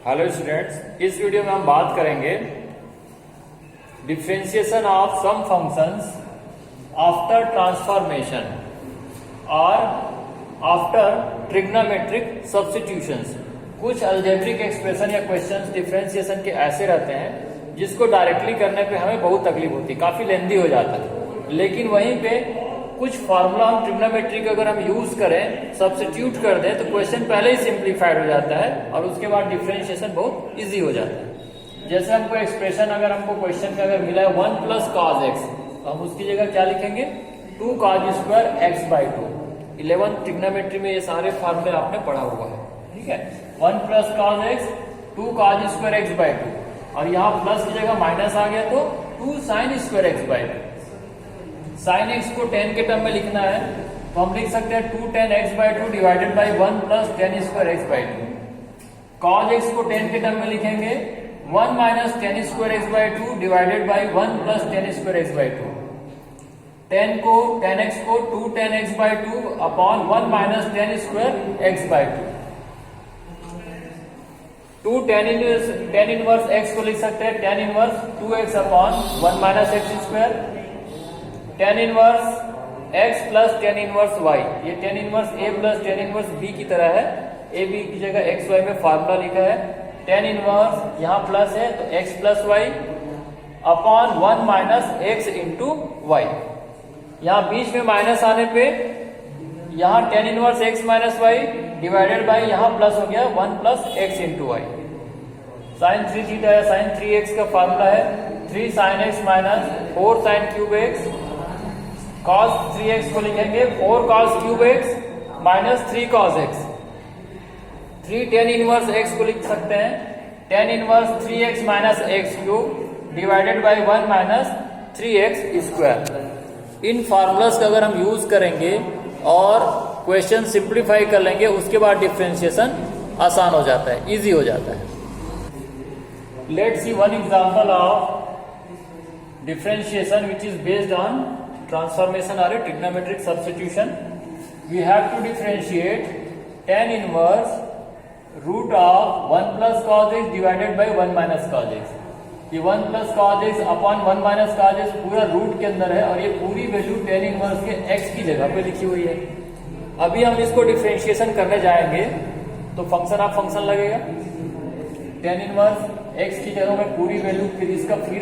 Hello students, इस video में हम बात करेंगे differentiation of some functions after transformation और आफ्टर ट्रिग्नोमेट्रिक सब्स्टिट्यूशंस। कुछ अलजेब्रिक एक्सप्रेशन या क्वेश्चंस डिफरेंशिएशन के ऐसे रहते हैं जिसको डायरेक्टली करने पे हमें बहुत तकलीफ होती है, काफी लेंदी हो जाता है। लेकिन वहीं पे कुछ फार्मूला हम ट्रिग्नोमेट्री का अगर हम यूज करें, सब्स्टिट्यूट कर दें तो क्वेश्चन पहले ही सिंप्लीफाइड हो जाता है और उसके बाद डिफरेंशिएशन बहुत इजी हो जाता है। जैसे हमको एक्सप्रेशन अगर हमको क्वेश्चन का अगर मिला है 1 + cos x, तो हम उसकी जगह क्या लिखेंगे 2 cos² x/2। 11th ट्रिग्नोमेट्री में ये सारे फार्मूले आपने पढ़ा हुआ है, ठीक है। 1 + cos x 2 cos² x/2 और यहाँ प्लस की जगह माइनस आ गया तो 2 sin² x/2। sin x को 10 के टर्म में लिखना है तो हम लिख सकते हैं 2 tan x/2 divided by 1 + tan² x/2। cos x को 10 के टर्म में लिखेंगे 1 - tan² x/2 divided by 1 + tan² x/2। tan x को 2 tan x/2 upon 1 - tan² x/2। 2 tan inverse x को लिख सकते हैं tan inverse 2x upon 1 - x²। tan inverse x plus tan inverse y, ये tan inverse a plus tan inverse b की तरह है। a b की जगह x y में फार्मूला लिखा है। tan इनवर्स यहाँ प्लस है तो x plus y upon 1 - x into y। यहाँ बीच में माइनस आने पे यहाँ tan inverse x - y divided by यहाँ प्लस हो गया 1 + x into y। sin 3 theta है, sin 3x का फार्मूला है 3 sin x - 4 sin³ x। cos 3x को लिखेंगे 4 cos³ x - 3 cos x। 3 tan inverse x को लिख सकते हैं tan inverse 3x - x³ divided by 1 - 3x²। In formulas का अगर हम यूज करेंगे और क्वेश्चन सिंप्लीफाई कर लेंगे, उसके बाद डिफरेंशिएशन आसान हो जाता है, इजी हो जाता है। Let's see one example of differentiation which is based on transformation or a trigonometric substitution. We have to differentiate tan inverse root of 1 + cos x divided by 1 - cos x। ये 1 + cos x upon 1 - cos x पूरा root के अंदर है और ये पूरी value tan inverse के x की जगह पे लिखी हुई है। अभी हम इसको डिफरेंशिएशन करने जाएंगे तो फंक्शन ऑफ फंक्शन लगेगा। tan इनवर्स x की जगह में पूरी वैल्यू फिर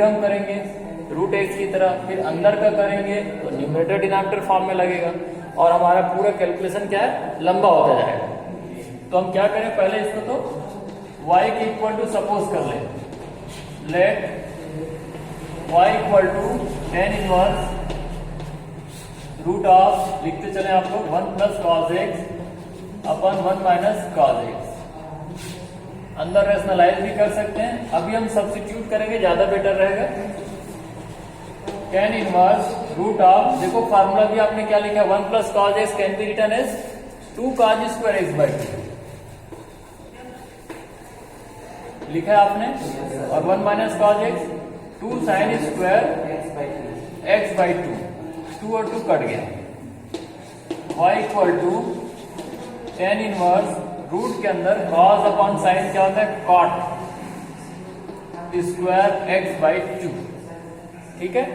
हम करेंगे रूट x की तरह, फिर अंदर का करेंगे तो न्यूमरेटर डिनोमिनेटर फॉर्म में लगेगा और हमारा पूरा कैलकुलेशन क्या है, लंबा होता जाएगा। तो हम क्या करें, पहले इसको तो y के इक्वल टू सपोज कर लें। Let y equal to tan inverse root of, लिखते चले आप लोग 1 + cos x upon 1 - cos x। अंदर रेशनलाइज भी कर सकते हैं, अभी हम सब्स्टिट्यूट करेंगे, ज्यादा बेटर रहेगा। tan इनवर्स रूट ऑफ, देखो फार्मूला भी आपने क्या लिखा है 1 + cos x can be written as 2 cos² x/2 लिखा है आपने, और 1 - cos x 2 sin² x/2, 2 और 2 कट गया। y equal to tan inverse root के अंदर cos अपॉन sin क्या होता है cot² x/2, ठीक है।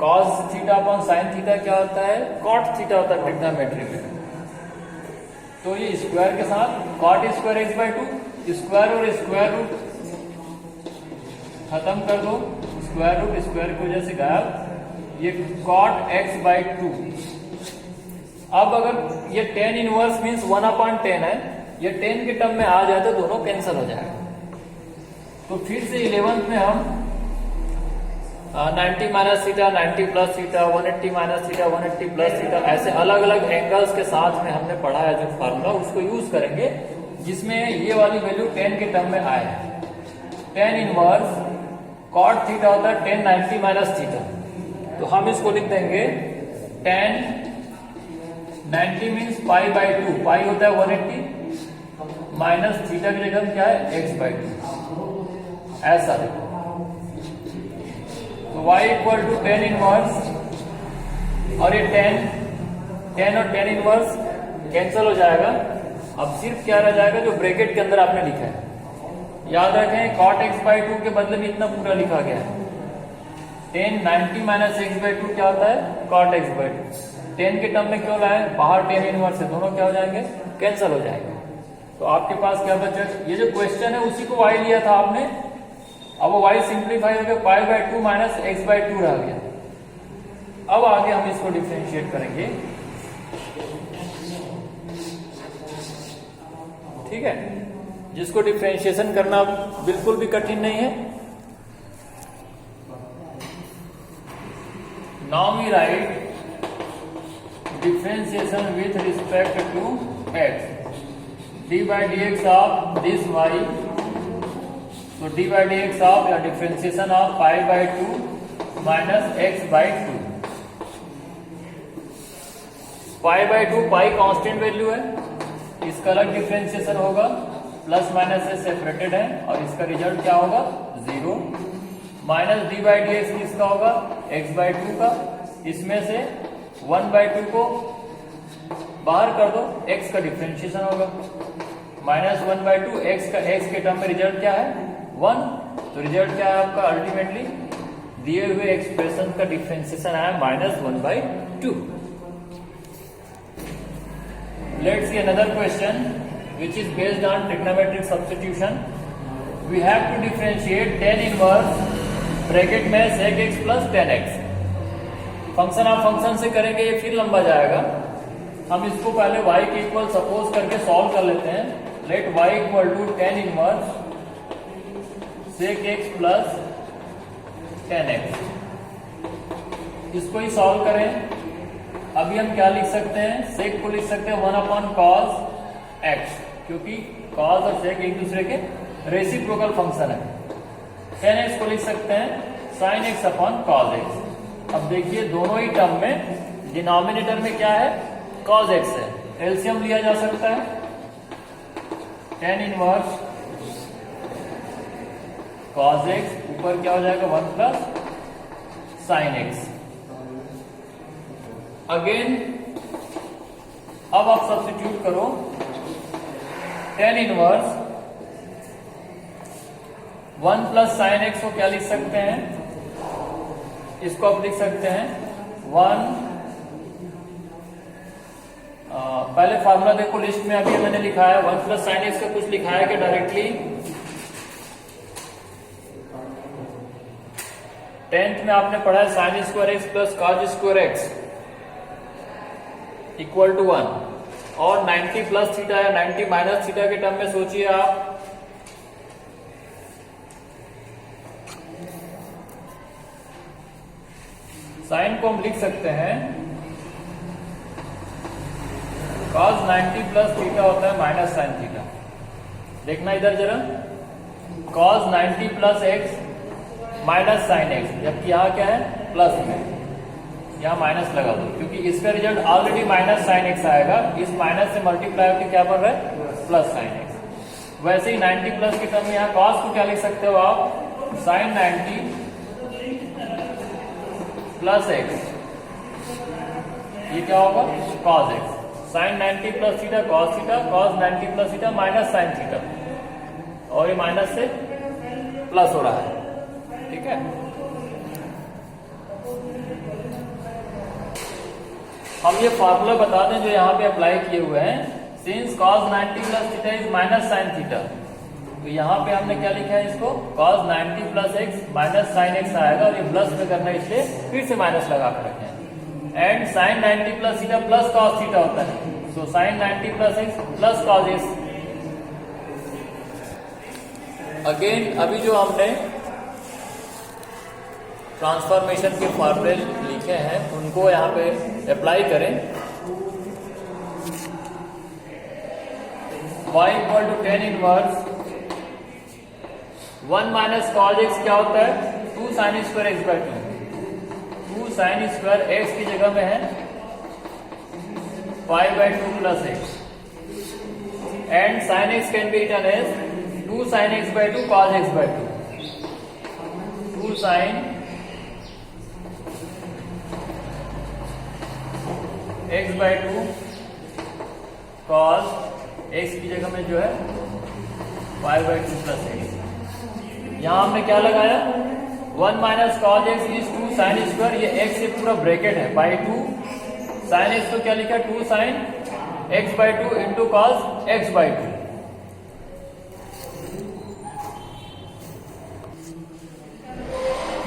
cos theta upon sin theta क्या होता है, cot थीटा होता है ट्रिग्नोमेट्री में। तो ये स्क्वायर के साथ cot² x/2, स्क्वायर और स्क्वायर रूट खत्म कर दो, स्क्वायर रूट स्क्वायर की वजह से गायब, ये cot x/2। अब अगर ये tan इनवर्स मीन्स 1/10 है, ये 10 के टर्म में आ जाए तो दोनों कैंसिल हो जाएगा। तो फिर से 11th में हम 90 - थीटा, 90 + थीटा, 180 - थीटा, 180 + थीटा, ऐसे अलग अलग एंगल्स के साथ में हमने पढ़ा है जो फार्मूला, उसको यूज करेंगे जिसमें ये वाली वैल्यू 10 के टर्म में आए। tan इनवर्स cot थीटा होता है tan 90 - थीटा, तो हम इसको लिख देंगे tan 90 मीन्स π/2, पाई होता है 180 माइनस थीटा की जगह क्या है x/2, ऐसा देखो। तो y equal to tan inverse, और ये tan और tan इनवर्स कैंसिल हो जाएगा। अब सिर्फ क्या रह जाएगा, जो ब्रैकेट के अंदर आपने लिखा है याद रखें cot x/2 के बदले में इतना पूरा लिखा गया है। tan 90 माइनस x/2 क्या होता है? cot x/2। tan के टर्म में क्यों लाए? बाहर tan इनवर्स है, दोनों क्या हो जाएंगे? कैंसिल हो जाएंगे। तो आपके पास क्या बचा? ये जो क्वेश्चन है उसी को y लिया था आपने, अब वो y सिंप्लीफाई हो गया, π/2 माइनस x/2 रह गया। अब आगे हम इसको डिफरेंशिएट करेंगे, ठीक है, जिसको डिफरेंशिएशन करना बिल्कुल भी कठिन नहीं है। Now we write differentiation with respect to x, d by dx of this y, तो d by dx ऑफ या differentiation of π/2 minus x/2। π/2 pi constant value है, इसका अलग डिफरेंशिएशन होगा, प्लस माइनस से सेपरेटेड है और इसका रिजल्ट क्या होगा? 0 माइनस d by dx किसका होगा? x/2 का। इसमें से 1/2 को बाहर कर दो, x का डिफरेंशिएशन होगा, माइनस 1/2 x का, x के टर्म में रिजल्ट क्या है? 1। तो रिजल्ट क्या है आपका? अल्टीमेटली दिए हुए एक्सप्रेशन का डिफरेंशिएशन आया -1/2। Let's see another question which is based on trigonometric substitution. We have to differentiate tan inverse bracket में sec x plus tan x। Function of function से करेंगे, ये फिर लंबा जाएगा। हम इसको पहले y के इक्वल सपोज करके सॉल्व कर लेते हैं। Let y equal to tan inverse sec x plus tan x, इसको ही सॉल्व करें। अभी हम क्या लिख सकते हैं? सेक को लिख सकते हैं 1/cos x, क्योंकि cos और sec एक दूसरे के रेसिप्रोकल फंक्शन है। tan x को लिख सकते हैं sin x/cos x। अब देखिए दोनों ही टर्म में डिनोमिनेटर में क्या है? cos x है, एलसीएम लिया जा सकता है। tan इनवर्स cos x ऊपर क्या हो जाएगा? 1 प्लस sin x। अगेन अब आप सब्स्टिट्यूट करो, tan inverse 1 plus sine x को क्या लिख सकते हैं? इसको आप लिख सकते हैं 1, पहले फार्मूला देखो लिस्ट में, अभी मैंने लिखा है 1 प्लस साइन एक्स का कुछ लिखा है कि डायरेक्टली? 10th में आपने पढ़ा है sine square x plus cos square x equal to 1, और 90 प्लस थीटा या 90 माइनस थीटा के टर्म में सोचिए आप, साइन को हम लिख सकते हैं cos 90 प्लस थीटा होता है माइनस साइन थीटा। देखना इधर जरा, cos 90 plus x minus sine x, जबकि यहाँ क्या है? प्लस में, यहाँ माइनस लगा दो, क्योंकि इसका result already minus sine x आएगा। इस माइनस से मल्टीप्लाई होकर क्या बन रहा है? Plus sine x. वैसे ही 90 प्लस के टर्म में यहाँ cos को क्या लिख सकते हो आप? साइन 90 प्लस एक्स, ये क्या होगा? cos x। Sine 90 plus theta cos theta, cos 90 plus theta minus sine theta, और ये माइनस से प्लस हो रहा है, ठीक है। हम ये फार्मूला बता दें जो यहाँ पे अप्लाई किए हुए हैं, since cos 90 plus theta is minus sine theta, तो यहाँ पे हमने क्या लिखा है इसको? cos 90 plus x minus sine x आएगा, और ये प्लस में करना है इसलिए फिर से माइनस लगा कर रखे हैं। And sine 90 plus theta plus cos theta होता है, so sine 90 plus x plus cos x. Again अभी जो हमने ट्रांसफॉर्मेशन के फॉर्मूले लिखे हैं उनको यहाँ पे अप्लाई करें। y equal to tan inverse 1 minus cos x क्या होता है? 2 sine square x by 2 sine square x की जगह में है pi by 2 plus x, and sine x can be written as 2 sine x by 2 cos x by 2, 2 sine x by 2 cos x की जगह में जो है पाई बाई 2 प्लस एक्स। यहाँ हमने क्या लगाया, 1 minus cos x is 2 sine square, ये एक्स से पूरा ब्रैकेट है, बाई 2 साइन एक्स, तो क्या लिखा, 2 sine x by 2 into cos x by 2।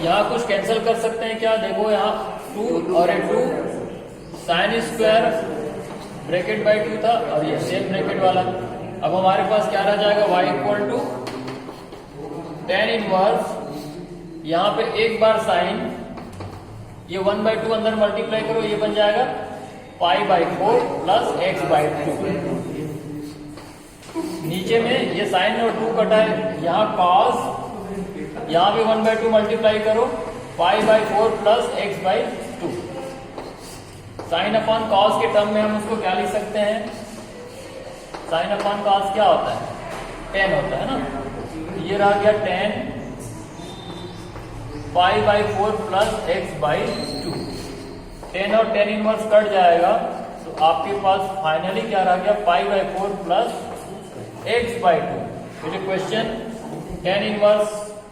यहाँ कुछ कैंसिल कर सकते हैं क्या, देखो यहाँ 2 और 2 साइन स्क्वायर ब्रैकेट बाई 2 था और ये सेम ब्रैकेट वाला। अब हमारे पास क्या रह जाएगा, y equal to tan inverse, यहाँ पे एक बार साइन, ये 1/2 अंदर मल्टीप्लाई करो, ये बन जाएगा π/4 प्लस x बाई 2। नीचे में ये साइन और 2 कटा है, यहाँ cos, यहाँ भी 1/2 मल्टीप्लाई करो, π/4 plus x by 2। Sine upon cos के टर्म में हम उसको क्या लिख सकते हैं, साइन अपॉन कॉस क्या होता है, tan होता है ना, ये रह गया tan π/4 plus x by 2। tan और tan इनवर्स कट जाएगा, तो आपके पास फाइनली क्या रह गया, π/4 प्लस x बाई 2। फिर क्वेश्चन tan इनवर्स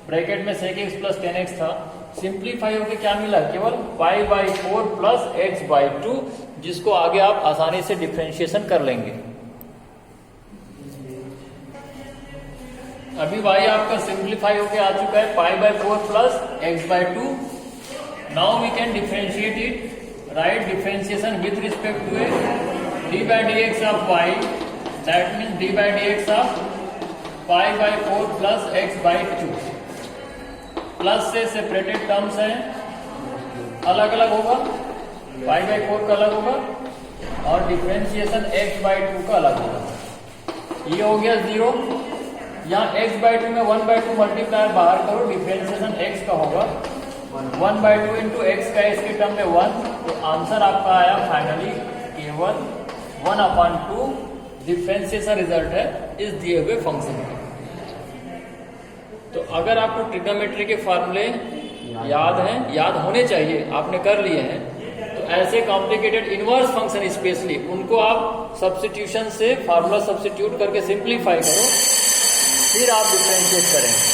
ब्रैकेट में sec x plus tan x था, सिंप्लीफाई होकर क्या मिला, केवल π/4 प्लस x बाई 2, जिसको आगे आप आसानी से डिफरेंशिएशन कर लेंगे। अभी y आपका सिंप्लीफाई होके आ चुका है π/4 plus x by 2। Now we can differentiate it, right differentiation with respect to d by dx of y, that means d by dx of π/4 plus x by 2। Plus से separated terms हैं, अलग अलग होगा, π/4 का अलग होगा और डिफरेंशिएशन x बाई 2 का अलग होगा। ये हो गया 0, यहाँ x बाई 2 में 1/2 मल्टीप्लायर बाहर करो, डिफरेंशिएशन x का होगा 1/2 इंटू एक्स का, इसके टर्म में 1, तो आंसर आपका आया फाइनली केवल 1/2। डिफरेंशिएशन रिजल्ट है इस दिए हुए फंक्शन का। तो अगर आपको ट्रिग्नोमेट्री के फॉर्मूले याद हैं, याद होने चाहिए, आपने कर लिए हैं, तो ऐसे कॉम्प्लिकेटेड इनवर्स फंक्शन स्पेशली उनको आप सब्स्टिट्यूशन से फार्मूला सब्स्टिट्यूट करके सिंप्लीफाई करो, फिर आप डिफरेंशिएट करें।